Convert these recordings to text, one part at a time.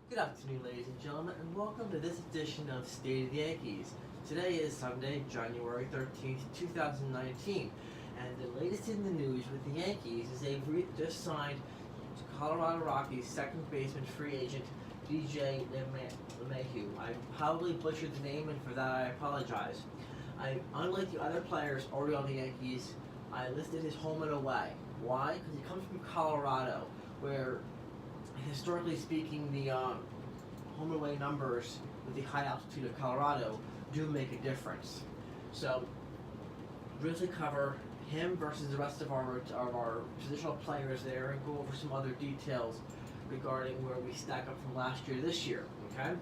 Good afternoon, ladies and gentlemen, and welcome to this edition of State of the Yankees. Today is Sunday, January 13th, 2019, and the latest in the news with the Yankees is they've just signed Colorado Rockies second baseman free agent DJ LeMahieu. I probably butchered the name, and for that I apologize. Unlike the other players already on the Yankees, I listed his home and away. Why? Because he comes from Colorado, where historically speaking, the home and away numbers with the high altitude of Colorado do make a difference. So, briefly cover him versus the rest of our positional players there, and go over some other details regarding where we stack up from last year to this year. Okay.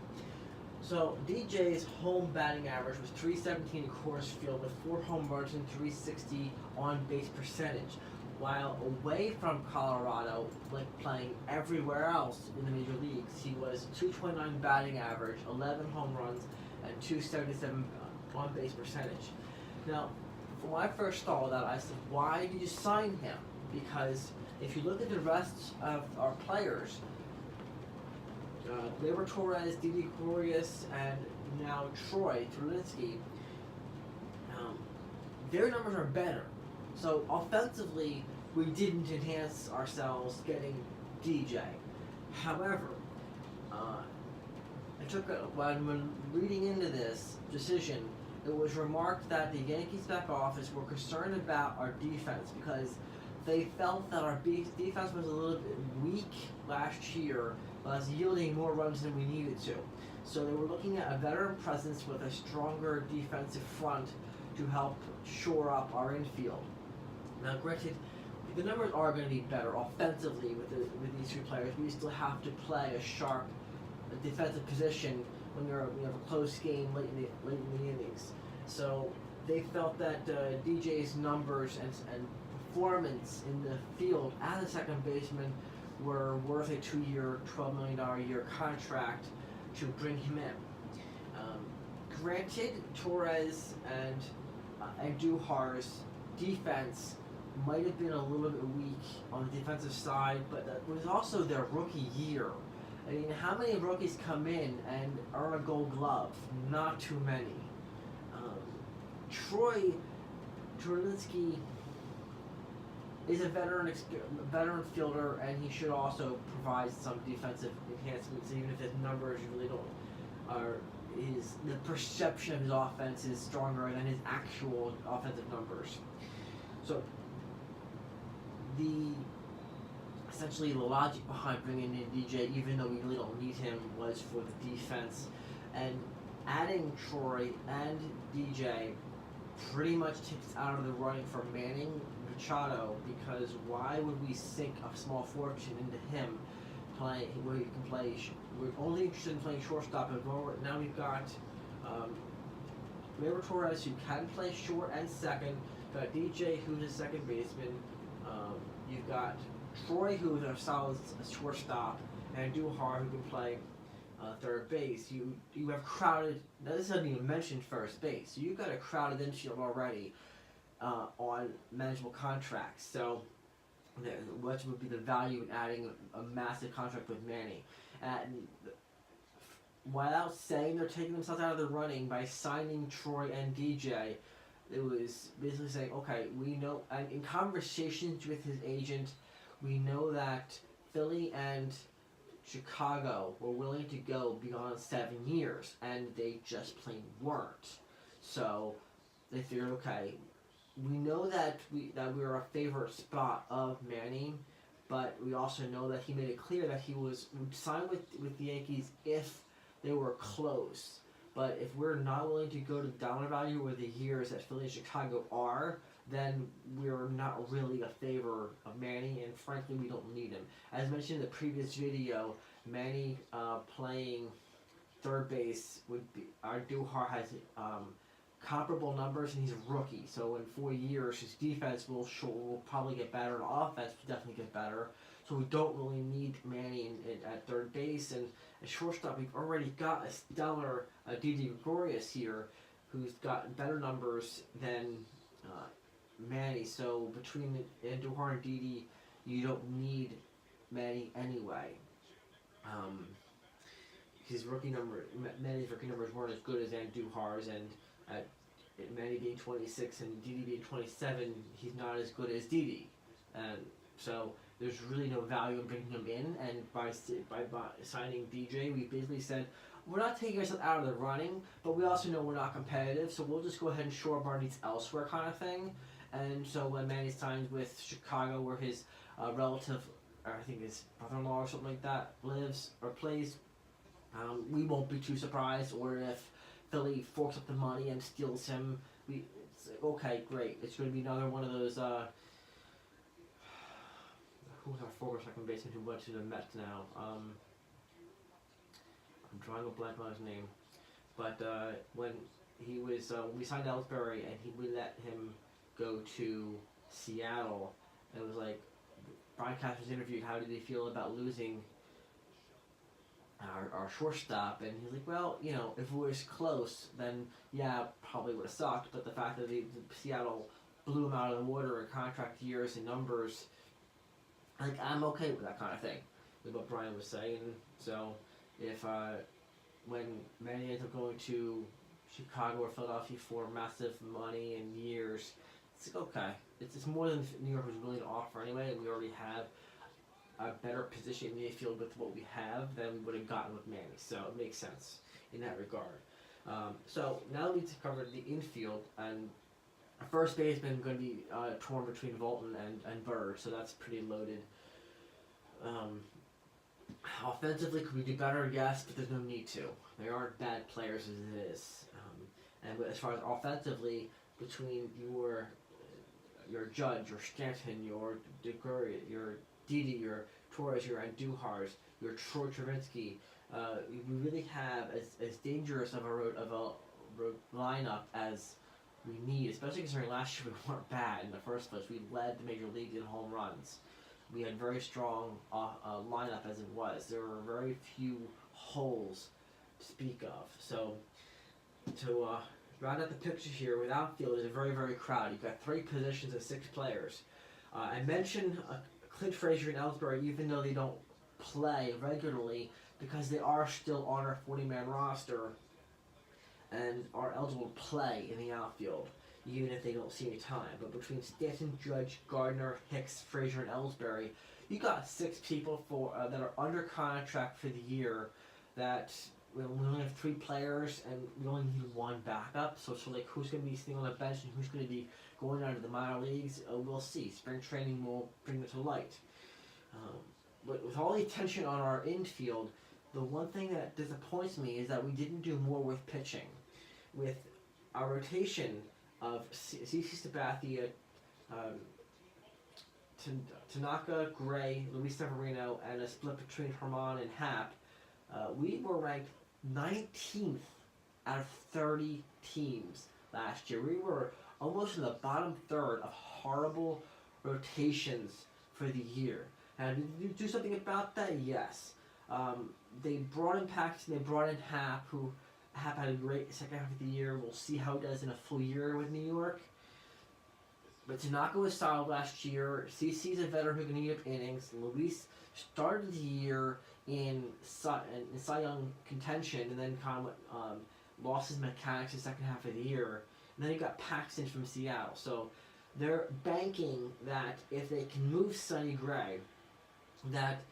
So DJ's home batting average was 317 in Coors Field with 4 home runs and 360 on base percentage. While away from Colorado, like playing everywhere else in the major leagues, he was 229 batting average, 11 home runs, and 277 on base percentage. Now, when I first saw that, I said, why did you sign him? Because if you look at the rest of our players, Gleyber Torres, Didi Gregorius, and now Troy Terlinsky, their numbers are better. So offensively, we didn't enhance ourselves getting DJ. However, when reading into this decision, it was remarked that the Yankees back office were concerned about our defense because they felt that our defense was a little bit weak last year, was yielding more runs than we needed to. So they were looking at a veteran presence with a stronger defensive front to help shore up our infield. Now, granted, the numbers are going to be better offensively with these three players. We still have to play a sharp defensive position when you have a close game late in the innings. So they felt that DJ's numbers and performance in the field as a second baseman were worth a 2-year, $12 million a year contract to bring him in. Granted, Torres and Duhar's defense might have been a little bit weak on the defensive side, but that was also their rookie year. I mean, how many rookies come in and earn a Gold Glove? Not too many. Troy Terlinsky is a veteran fielder, and he should also provide some defensive enhancements, even if his numbers really don't the perception of his offense is stronger than his actual offensive numbers. So essentially the logic behind bringing in DJ, even though we really don't need him, was for the defense, and adding Troy and DJ pretty much takes us out of the running for Manny Machado, because why would we sink a small fortune into him playing where he can play? We're only interested in playing shortstop, and now we've got Gleyber Torres, who can play short and second. You've got DJ, who's a second baseman. You've got Troy, who is a solid shortstop, and Duhar, who can play third base. You have crowded. Now this doesn't even mention first base. So you've got a crowded infield already on manageable contracts. So what would be the value in adding a massive contract with Manny? And without saying they're taking themselves out of the running by signing Troy and DJ, it was basically saying, okay, we know, and in conversations with his agent, we know that Philly and Chicago were willing to go beyond 7 years, and they just plain weren't. So they figured, okay, we know that we're a favorite spot of Manny, but we also know that he made it clear that he would sign with the Yankees if they were close. But if we're not willing to go to dollar value where the years that Philly and Chicago are, then we're not really a favor of Manny, and frankly, we don't need him. As mentioned in the previous video, Manny playing third base would be. Our Duhar has comparable numbers, and he's a rookie. So in 4 years, his defense will probably get better, and offense will definitely get better. So we don't really need Manny at third base, and at shortstop, we've already got a stellar Didi Gregorius here, who's got better numbers than Manny. So between Andujar and Didi, you don't need Manny anyway. his rookie number, Manny's rookie numbers weren't as good as Andujar's, and at Manny being 26 and Didi being 27, he's not as good as Didi, and so there's really no value in bringing him in. And by signing DJ, we basically said we're not taking ourselves out of the running, but we also know we're not competitive, so we'll just go ahead and shore up our needs elsewhere, kind of thing. And so when Manny signs with Chicago, where his relative, or I think his brother-in-law or something like that, lives or plays, we won't be too surprised. Or if Philly forks up the money and steals him, it's like, okay, great. It's going to be another one of those. Who's our former second baseman who went to the Mets now? I'm drawing a blank on his name. But when he was, when we signed Ellsbury and we let him go to Seattle, it was like Brian Cashman was interviewed. How did he feel about losing our shortstop? And he's like, well, you know, if it was close, then yeah, probably would have sucked. But the fact that Seattle blew him out of the water in contract years and numbers, like, I'm okay with that kind of thing, with what Brian was saying. So if when Manny ends up going to Chicago or Philadelphia for massive money and years, it's like, okay, it's more than New York was willing to offer anyway, and we already have a better position in the infield with what we have than we would have gotten with Manny, so it makes sense in that regard. So now we need to cover the infield, and first baseman going to be torn between Volton and Bird, so that's pretty loaded. Offensively, could we do better? Yes, but there's no need to. They aren't bad players as it is. And as far as offensively, between your Judge, your Stanton, your DeGuria, your Didi, your Torres, your Andujar's, your Troy Travinsky, we really have as dangerous of a lineup as we need, especially considering last year we weren't bad in the first place. We led the major leagues in home runs. We had very strong lineup as it was. There were very few holes to speak of. So to round out the picture here, with outfield is very, very crowded. You've got 3 positions and 6 players. I mentioned Clint Frazier and Ellsbury, even though they don't play regularly, because they are still on our 40-man roster and are eligible to play in the outfield, even if they don't see any time. But between Stanton, Judge, Gardner, Hicks, Frazier, and Ellsbury, you got 6 people that are under contract for the year. That we only have 3 players, and we only need 1 backup. So it's like, who's going to be sitting on the bench and who's going to be going out of the minor leagues? We'll see. Spring training will bring it to light. But with all the attention on our infield, the one thing that disappoints me is that we didn't do more with pitching. With our rotation of CC Sabathia, Tanaka, Gray, Luis Severino, and a split between Herman and Happ, we were ranked 19th out of 30 teams last year. We were almost in the bottom third of horrible rotations for the year. And did you do something about that? Yes. They brought in Paxton, they brought in Happ, who Happ had a great second half of the year. We'll see how he does in a full year with New York. But Tanaka was solid last year. CC's a veteran who can eat up innings. Luis started the year in Cy Young contention, and then kind of lost his mechanics the second half of the year. And then you got Paxton from Seattle. So they're banking that if they can move Sonny Gray, that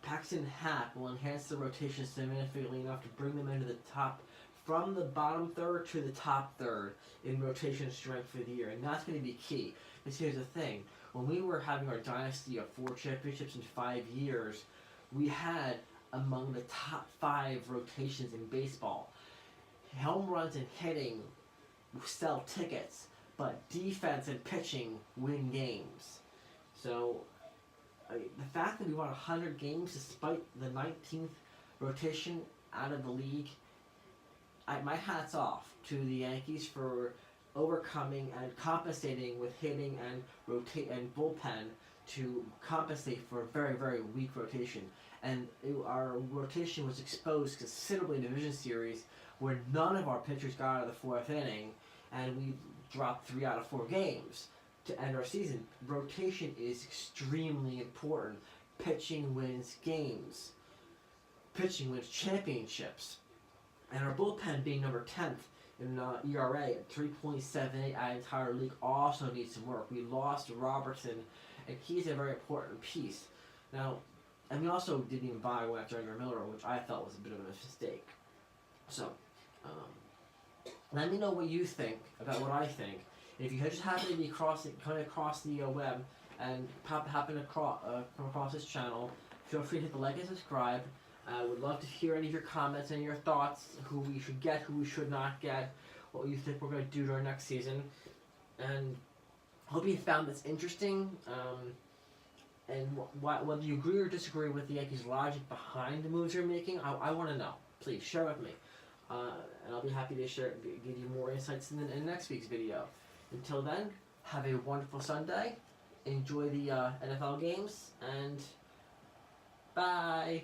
Paxton and Happ will enhance the rotation significantly enough to bring them into the top, from the bottom third to the top third in rotation strength for the year. And that's going to be key. Because here's the thing. When we were having our dynasty of 4 championships in 5 years, we had among the top 5 rotations in baseball. Home runs and hitting sell tickets, but defense and pitching win games. So the fact that we won 100 games despite the 19th rotation out of the league, my hat's off to the Yankees for overcoming and compensating with hitting and bullpen to compensate for a very, very weak rotation. And our rotation was exposed considerably in the division series, where none of our pitchers got out of the 4th inning, and we dropped 3 out of 4 games to end our season. Rotation is extremely important. Pitching wins games. pitching wins championships. And our bullpen being number 10th in ERA at 3.78 out of the entire league also needs some work. We lost Robertson, and he's a very important piece. Now, and we also didn't even buy Wagner Miller, which I felt was a bit of a mistake. So, let me know what you think about what I think. If you just happen to be coming across the web and happen to come across this channel, feel free to hit the like and subscribe. I would love to hear any of your comments and your thoughts, who we should get, who we should not get, what you think we're going to do during next season. And hope you found this interesting. And whether you agree or disagree with the Yankees' logic behind the moves you're making, I want to know. Please share with me. And I'll be happy to give you more insights in next week's video. Until then, have a wonderful Sunday. Enjoy the NFL games, and bye.